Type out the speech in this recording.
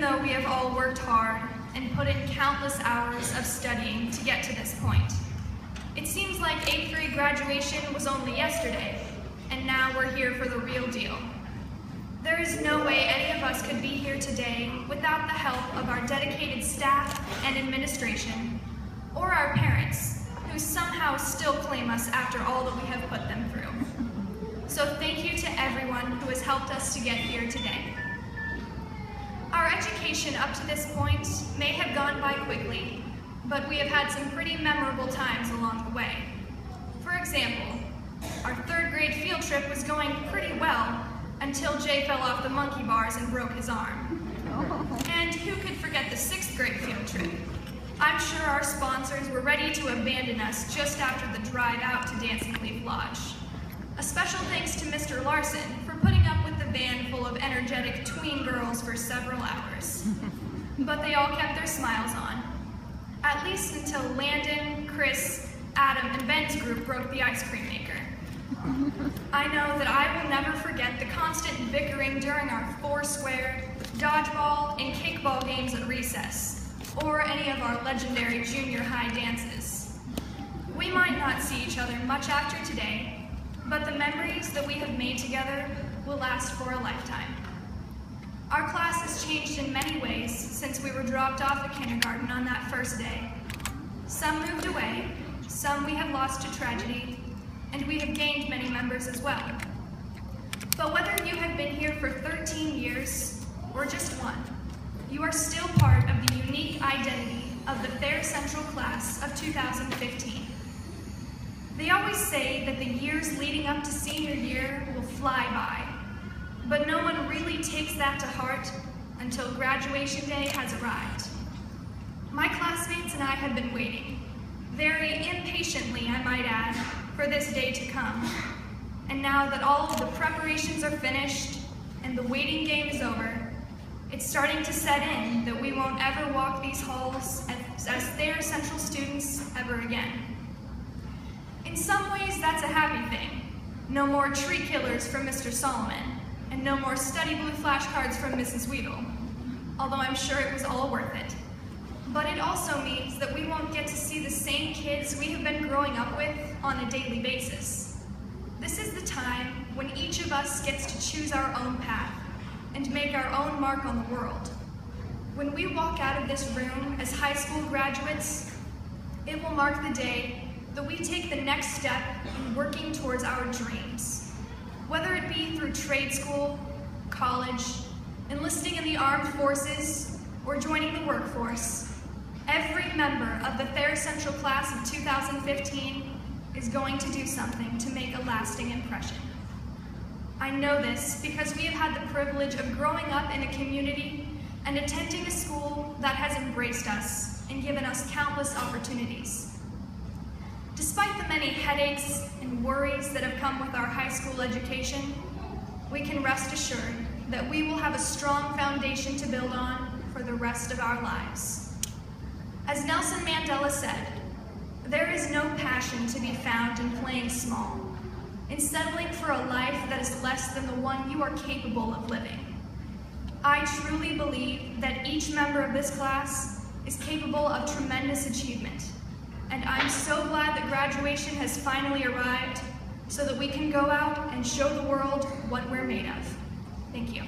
even though we have all worked hard and put in countless hours of studying to get to this point. It seems like 8th grade graduation was only yesterday, and now we're here for the real deal. There is no way any of us could be here today without the help of our dedicated staff and administration, or our parents, who somehow still claim us after all that we have put them through. So thank you to everyone who has helped us to get here today. Our education up to this point may have gone by quickly, but we have had some pretty memorable times along the way. For example, our 3rd grade field trip was going pretty well until Jay fell off the monkey bars and broke his arm. And who could forget the 6th grade field trip? I'm sure our sponsors were ready to abandon us just after the drive out to Dancing Leaf Lodge. A special thanks to Mr. Larson for putting up with the van full of energetic tween girls for several hours. But they all kept their smiles on, at least until Landon, Chris, Adam, and Ben's group broke the ice cream maker. I know that I will never forget the constant bickering during our foursquare, dodgeball, and kickball games at recess, or any of our legendary junior high dances. We might not see each other much after today, but the memories that we have made together will last for a lifetime. Our class has changed in many ways since we were dropped off at kindergarten on that first day. Some moved away, some we have lost to tragedy, and we have gained many members as well. But whether you have been here for 13 years or just one, you are still part of the unique identity of the Thayer Central class of 2015. They always say that the years leading up to senior year will fly by, but no one really takes that to heart until graduation day has arrived. My classmates and I have been waiting, very impatiently I might add, for this day to come. And now that all of the preparations are finished and the waiting game is over, it's starting to set in that we won't ever walk these halls as Thayer Central students ever again. In some ways, that's a happy thing. No more tree killers from Mr. Solomon, and no more study blue flashcards from Mrs. Weedle, although I'm sure it was all worth it. But it also means that we won't get to see the same kids we have been growing up with on a daily basis. This is the time when each of us gets to choose our own path and make our own mark on the world. When we walk out of this room as high school graduates, it will mark the day that we take the next step in working towards our dreams. Whether it be through trade school, college, enlisting in the armed forces, or joining the workforce, every member of the Thayer Central class of 2015 is going to do something to make a lasting impression. I know this because we have had the privilege of growing up in a community and attending a school that has embraced us and given us countless opportunities. Despite the many headaches and worries that have come with our high school education, we can rest assured that we will have a strong foundation to build on for the rest of our lives. As Nelson Mandela said, there is no passion to be found in playing small, in settling for a life that is less than the one you are capable of living. I truly believe that each member of this class is capable of tremendous achievement, and I'm so glad that graduation has finally arrived so that we can go out and show the world what we're made of. Thank you.